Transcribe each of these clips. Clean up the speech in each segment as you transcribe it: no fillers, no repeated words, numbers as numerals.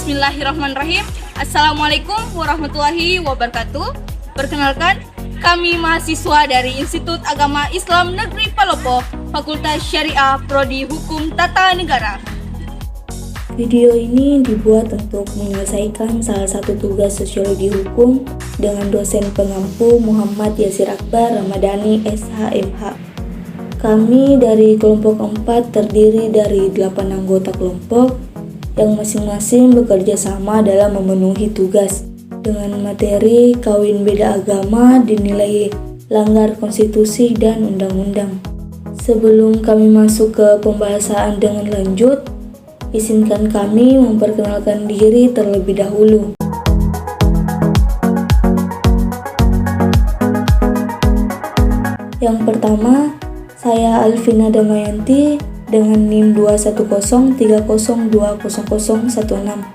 Bismillahirrahmanirrahim. Assalamualaikum warahmatullahi wabarakatuh. Perkenalkan, kami mahasiswa dari Institut Agama Islam Negeri Palopo, Fakultas Syariah Prodi Hukum Tata Negara. Video ini dibuat untuk menyelesaikan salah satu tugas sosiologi hukum dengan dosen pengampu Muhammad Yasir Akbar Ramadhani SHMH. Kami dari kelompok 4 terdiri dari 8 anggota kelompok yang masing-masing bekerja sama dalam memenuhi tugas dengan materi kawin beda agama dinilai langgar konstitusi dan undang-undang. Sebelum kami masuk ke pembahasan dengan lanjut, izinkan kami memperkenalkan diri terlebih dahulu. Yang pertama, saya Alvina Damayanti dengan NIM 21030200016.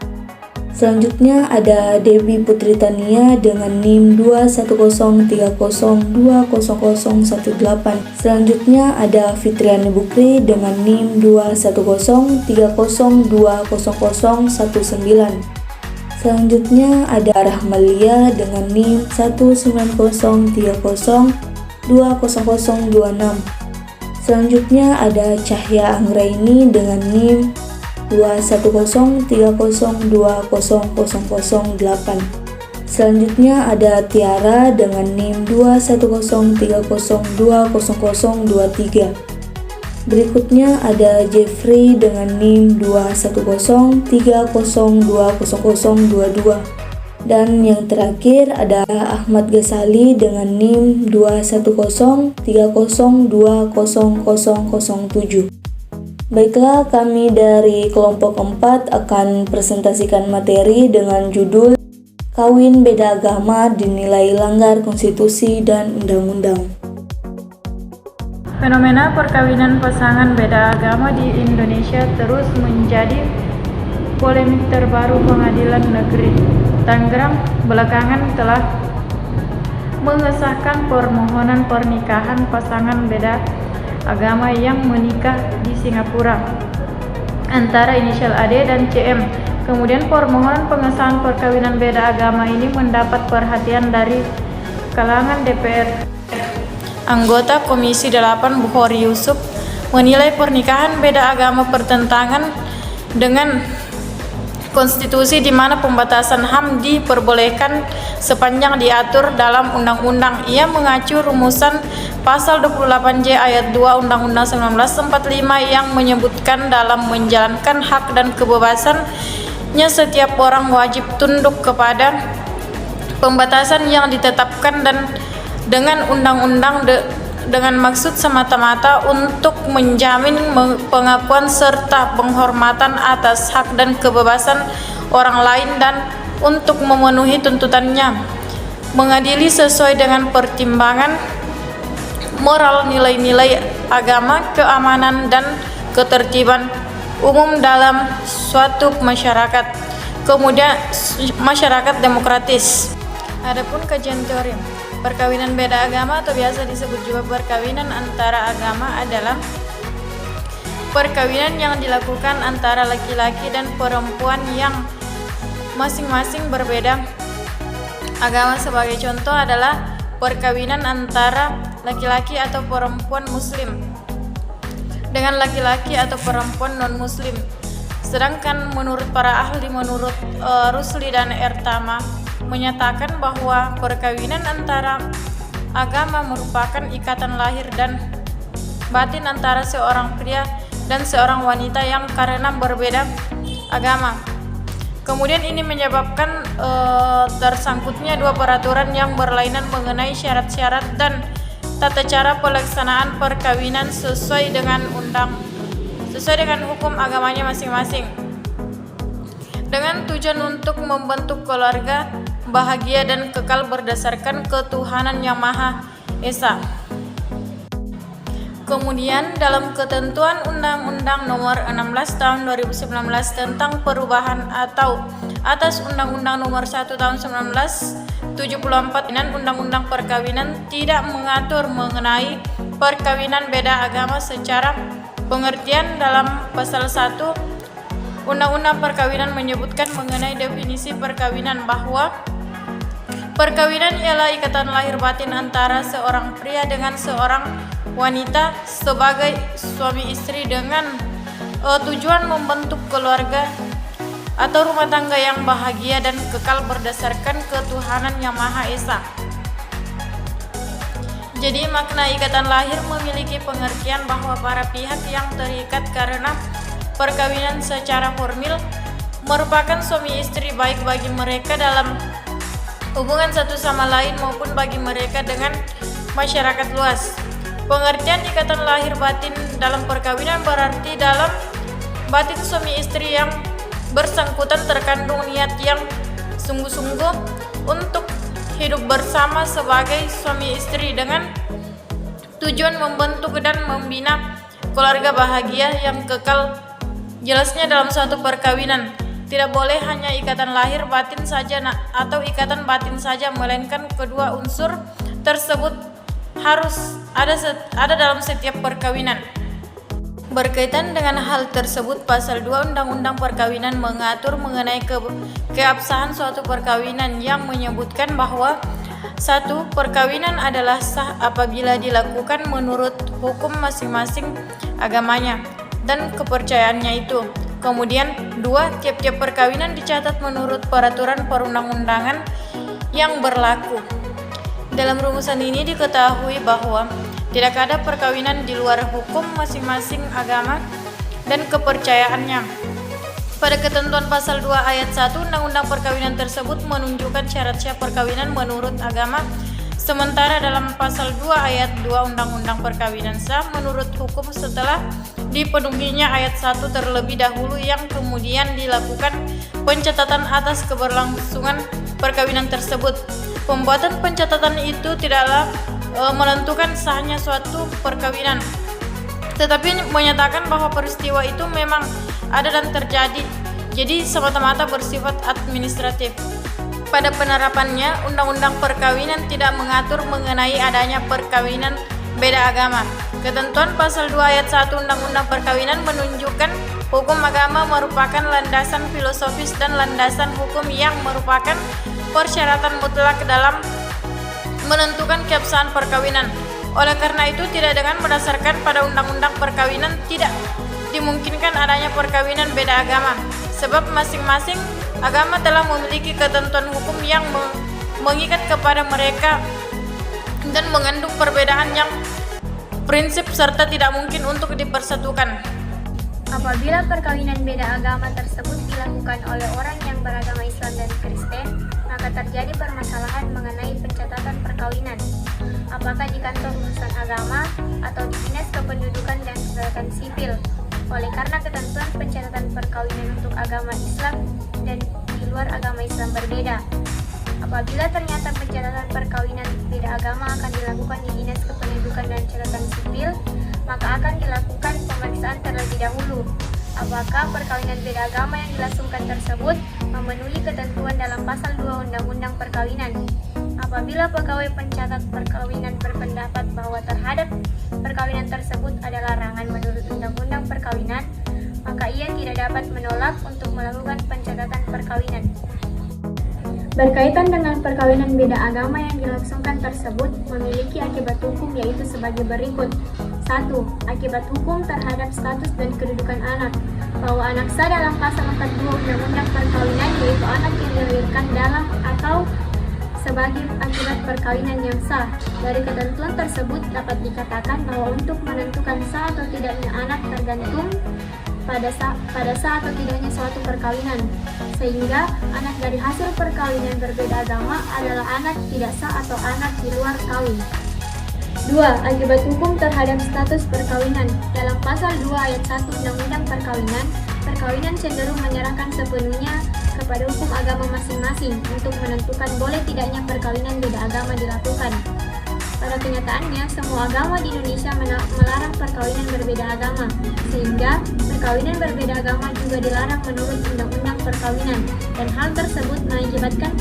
Selanjutnya ada Debbie Putri Tania dengan NIM 21030200018. Selanjutnya ada Fitriani Bukri dengan NIM 21030200019. Selanjutnya ada Rahmalia dengan NIM 19030200026. Selanjutnya ada Cahya Anggraini dengan NIM 21030200008. Selanjutnya ada Tiara dengan NIM 21030200023. Berikutnya ada Jeffrey dengan NIM 21030200022. Dan yang terakhir ada Ahmad Ghazali dengan NIM 21030200007. Baiklah, kami dari kelompok 4 akan presentasikan materi dengan judul Kawin Beda Agama Dinilai Langgar Konstitusi dan Undang-Undang. Fenomena perkawinan pasangan beda agama di Indonesia terus menjadi polemik terbaru. Pengadilan Negeri Tangerang belakangan telah mengesahkan permohonan pernikahan pasangan beda agama yang menikah di Singapura antara inisial AD dan CM. Kemudian permohonan pengesahan perkawinan beda agama ini mendapat perhatian dari kalangan DPR. Anggota Komisi 8 Bukhari Yusuf menilai pernikahan beda agama bertentangan dengan konstitusi, di mana pembatasan HAM diperbolehkan sepanjang diatur dalam undang-undang. Ia mengacu rumusan pasal 28J ayat 2 Undang-Undang 1945 yang menyebutkan dalam menjalankan hak dan kebebasannya setiap orang wajib tunduk kepada pembatasan yang ditetapkan dan dengan undang-undang dengan maksud semata-mata untuk menjamin pengakuan serta penghormatan atas hak dan kebebasan orang lain dan untuk memenuhi tuntutannya, mengadili sesuai dengan pertimbangan moral, nilai-nilai agama, keamanan dan ketertiban umum dalam suatu masyarakat. Kemudian masyarakat demokratis. Adapun kajian teori perkawinan beda agama atau biasa disebut juga perkawinan antara agama adalah perkawinan yang dilakukan antara laki-laki dan perempuan yang masing-masing berbeda agama. Sebagai contoh adalah perkawinan antara laki-laki atau perempuan muslim dengan laki-laki atau perempuan non-muslim. Sedangkan menurut para ahli, menurut Rusli dan Ertama, menyatakan bahwa perkawinan antara agama merupakan ikatan lahir dan batin antara seorang pria dan seorang wanita yang karena berbeda agama. Kemudian ini menyebabkan tersangkutnya dua peraturan yang berlainan mengenai syarat-syarat dan tata cara pelaksanaan perkawinan sesuai dengan hukum agamanya masing-masing, dengan tujuan untuk membentuk keluarga bahagia dan kekal berdasarkan ketuhanan yang Maha Esa. Kemudian dalam ketentuan Undang-Undang Nomor 16 Tahun 2019 tentang perubahan atau atas Undang-Undang Nomor 1 Tahun 1974 dan Undang-Undang Perkawinan tidak mengatur mengenai perkawinan beda agama secara pengertian dalam pasal 1 Undang-Undang Perkawinan menyebutkan mengenai definisi perkawinan bahwa perkawinan ialah ikatan lahir batin antara seorang pria dengan seorang wanita sebagai suami istri dengan tujuan membentuk keluarga atau rumah tangga yang bahagia dan kekal berdasarkan ketuhanan yang Maha Esa. Jadi makna ikatan lahir memiliki pengertian bahwa para pihak yang terikat karena perkawinan secara formil merupakan suami istri baik bagi mereka dalam hubungan satu sama lain maupun bagi mereka dengan masyarakat luas. Pengertian ikatan lahir batin dalam perkawinan berarti dalam batin suami istri yang bersangkutan terkandung niat yang sungguh-sungguh untuk hidup bersama sebagai suami istri dengan tujuan membentuk dan membina keluarga bahagia yang kekal. Jelasnya dalam suatu perkawinan tidak boleh hanya ikatan lahir batin saja atau ikatan batin saja, melainkan kedua unsur tersebut harus ada dalam setiap perkawinan. Berkaitan dengan hal tersebut, pasal 2 Undang-Undang Perkawinan mengatur mengenai keabsahan suatu perkawinan yang menyebutkan bahwa 1. Perkawinan adalah sah apabila dilakukan menurut hukum masing-masing agamanya dan kepercayaannya itu. Kemudian 2. Tiap-tiap perkawinan dicatat menurut peraturan perundang-undangan yang berlaku. Dalam rumusan ini diketahui bahwa tidak ada perkawinan di luar hukum masing-masing agama dan kepercayaannya. Pada ketentuan pasal 2 ayat 1 Undang-Undang Perkawinan tersebut menunjukkan syarat-syarat perkawinan menurut agama, sementara dalam pasal 2 ayat 2 Undang-Undang Perkawinan sah menurut hukum setelah dipenuhinya ayat 1 terlebih dahulu yang kemudian dilakukan pencatatan atas keberlangsungan perkawinan tersebut. Pembuatan pencatatan itu tidaklah menentukan sahnya suatu perkawinan, tetapi menyatakan bahwa peristiwa itu memang ada dan terjadi, jadi semata-mata bersifat administratif. Pada penerapannya, Undang-Undang Perkawinan tidak mengatur mengenai adanya perkawinan beda agama. Ketentuan pasal 2 ayat 1 Undang-Undang Perkawinan menunjukkan hukum agama merupakan landasan filosofis dan landasan hukum yang merupakan persyaratan mutlak dalam menentukan keabsahan perkawinan. Oleh karena itu, tidak dengan berdasarkan pada Undang-Undang Perkawinan tidak dimungkinkan adanya perkawinan beda agama, sebab masing-masing agama telah memiliki ketentuan hukum yang mengikat kepada mereka dan mengandung perbedaan yang prinsip serta tidak mungkin untuk dipersatukan. Apabila perkawinan beda agama tersebut dilakukan oleh orang yang beragama Islam dan Kristen, maka terjadi permasalahan mengenai pencatatan perkawinan, apakah di kantor urusan agama atau di Dinas Kependudukan dan Catatan Sipil. Oleh karena ketentuan pencatatan perkawinan untuk agama Islam dan di luar agama Islam berbeda. Apabila ternyata pencatatan perkawinan beda agama akan dilakukan di Dinas Kependudukan dan Catatan Sipil, maka akan dilakukan pemeriksaan terlebih dahulu apakah perkawinan beda agama yang dilangsungkan tersebut memenuhi ketentuan dalam pasal 2 Undang-Undang Perkawinan. Apabila pegawai pencatat perkawinan berpendapat bahwa terhadap perkawinan tersebut ada larangan menurut Undang-Undang Perkawinan, maka ia tidak dapat menolak untuk melakukan pencatatan perkawinan. Berkaitan dengan perkawinan beda agama yang dilangsungkan tersebut memiliki akibat hukum, yaitu sebagai berikut. 1. Akibat hukum terhadap status dan kedudukan anak, bahwa anak sah dalam pasal 42 Undang-Undang Perkawinan, yaitu anak yang dilahirkan dalam atau sebagai akibat perkawinan yang sah. Dari ketentuan tersebut dapat dikatakan bahwa untuk menentukan sah atau tidaknya anak tergantung pada sah atau tidaknya suatu perkawinan, sehingga anak dari hasil perkawinan berbeda agama adalah anak tidak sah atau anak di luar kawin. 2. Akibat hukum terhadap status perkawinan. Dalam pasal 2 ayat 1 Undang-Undang Perkawinan, perkawinan cenderung menyerahkan sepenuhnya kepada hukum agama masing-masing untuk menentukan boleh tidaknya perkawinan beda agama dilakukan. Pada kenyataannya, semua agama di Indonesia melarang perkawinan berbeda agama, sehingga perkawinan berbeda agama juga dilarang menurut Undang-Undang Perkawinan, dan hal tersebut mengakibatkan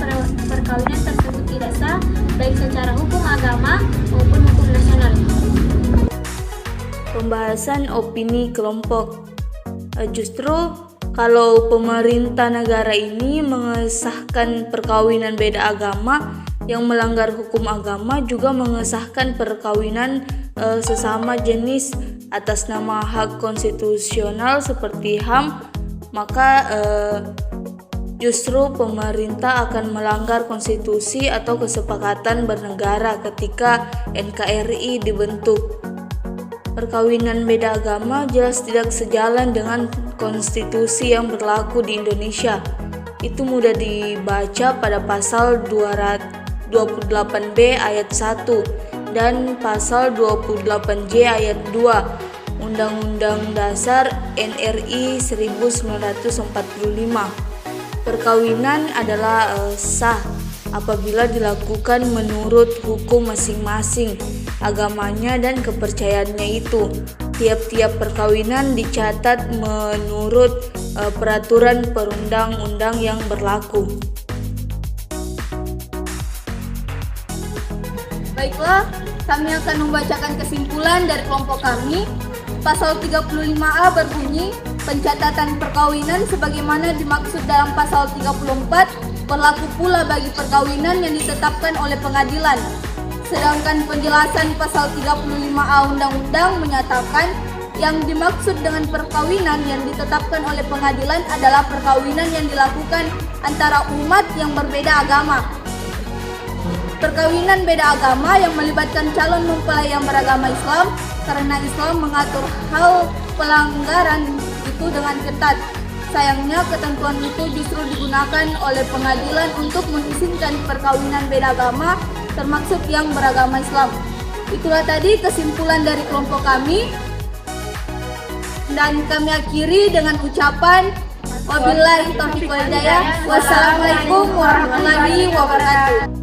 perkawinan tersebut tidak sah baik secara hukum agama maupun hukum nasional. Pembahasan opini kelompok. Justru kalau pemerintah negara ini mengesahkan perkawinan beda agama yang melanggar hukum agama, juga mengesahkan perkawinan sesama jenis atas nama hak konstitusional seperti HAM, maka justru pemerintah akan melanggar konstitusi atau kesepakatan bernegara ketika NKRI dibentuk. Perkawinan beda agama jelas tidak sejalan dengan konstitusi yang berlaku di Indonesia. Itu mudah dibaca pada pasal 228B ayat 1 dan pasal 28J ayat 2 Undang-Undang Dasar NRI 1945. Perkawinan adalah sah apabila dilakukan menurut hukum masing-masing agamanya dan kepercayaannya itu. Tiap-tiap perkawinan dicatat menurut peraturan perundang-undang yang berlaku. Baiklah, kami akan membacakan kesimpulan dari kelompok kami. Pasal 35A berbunyi, pencatatan perkawinan sebagaimana dimaksud dalam pasal 34 berlaku pula bagi perkawinan yang ditetapkan oleh pengadilan. Sedangkan penjelasan pasal 35A Undang-Undang menyatakan yang dimaksud dengan perkawinan yang ditetapkan oleh pengadilan adalah perkawinan yang dilakukan antara umat yang berbeda agama. Perkawinan beda agama yang melibatkan calon mempelai yang beragama Islam, karena Islam mengatur hal pelanggaran itu dengan ketat. Sayangnya ketentuan itu justru digunakan oleh pengadilan untuk mengizinkan perkawinan beda agama, termasuk yang beragama Islam. Itulah tadi kesimpulan dari kelompok kami. Dan kami akhiri dengan ucapan wabillahi taufiq wal hidayah. Wassalamualaikum warahmatullahi wabarakatuh.